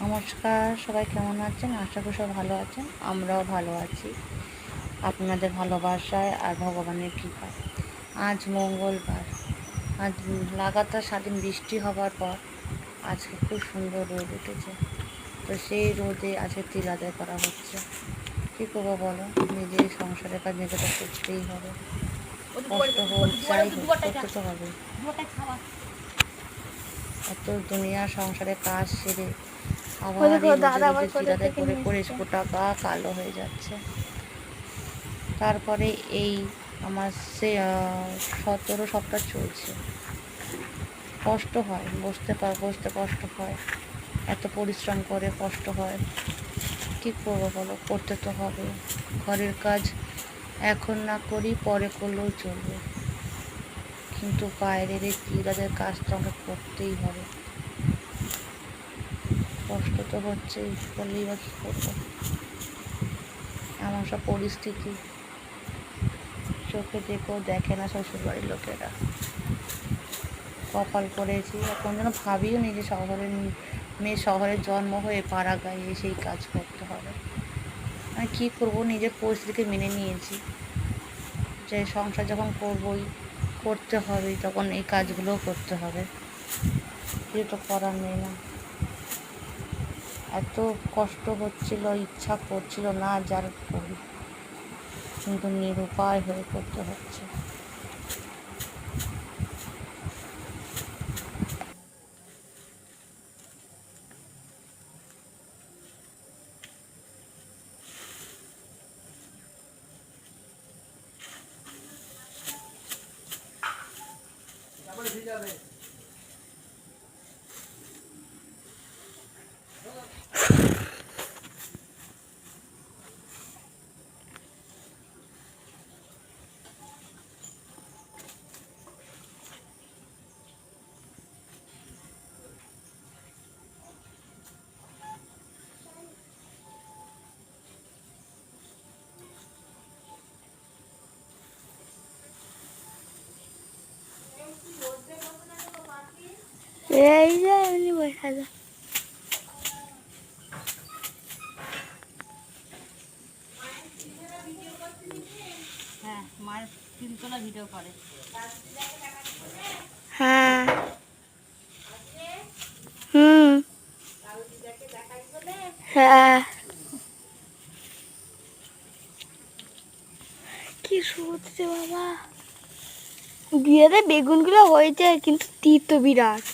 নমস্কার, সবাই কেমন আছেন? আশা করি সবাই ভালো আছেন। আমরাও ভালো আছি আপনাদের ভালোবাসায় আর ভগবানের কৃপায়। আজ মঙ্গলবার, আজ লাগাতার সারাদিন বৃষ্টি হবার পর আজকে খুব সুন্দর রোদ উঠেছে। তো সেই রোদে আজকে তিল আদায় করা হচ্ছে। কী করবো বলো, নিজের সংসারের কাজ নিজেকে তো করতেই হবে। কষ্ট হোক যাই হোক, করতে তো হবে। এত দুনিয়ার সংসারে কাজ সেরে আবার এই রোদে রোদে তিল আদায় করে করে গোটা গা কালো হয়ে যাচ্ছে। তারপরে এই আমার 17 সপ্তাহ চলছে। কষ্ট হয়, বসতে কষ্ট হয়, এত পরিশ্রম করে কষ্ট হয়। কী করবো বলো, করতে তো হবে। ঘরের কাজ এখন না করি পরে করলেও চলবে, কিন্তু বাইরের এই তিল আদায়ের কাজ তো আমাকে করতেই হবে। কষ্ট তো হচ্ছেই, করলেই বা কী করবো, এমন সব পরিস্থিতি। চোখে দেখেও দেখে না শ্বশুরবাড়ির লোকেরা। কপাল করেছি, এখন যেন ভাবিও নি যে শহরের মেয়ে, শহরের জন্ম হয়ে পাড়া গায়ে সেই কাজ করতে হবে। আমি কী করবো, নিজের পরিস্থিতিকে মেনে নিয়েছি যে সংসার যখন করবই, করতে হবেই, তখন এই কাজগুলোও করতে হবে। কিছু তো করার নেই না। এত কষ্ট হচ্ছিল, ইচ্ছা করছিল না যার করি, কিন্তু নিরুপায় হয়ে করতে হচ্ছে। এই যে এমনি বসে আছে। হ্যাঁ, মায়ের তিল তোলা ভিডিও করে। হ্যাঁ, হুম, হ্যাঁ, কি সত্যি বাবা, দিয়ে বেগুনগুলো হয়েছে কিন্তু তিতো বিরাট।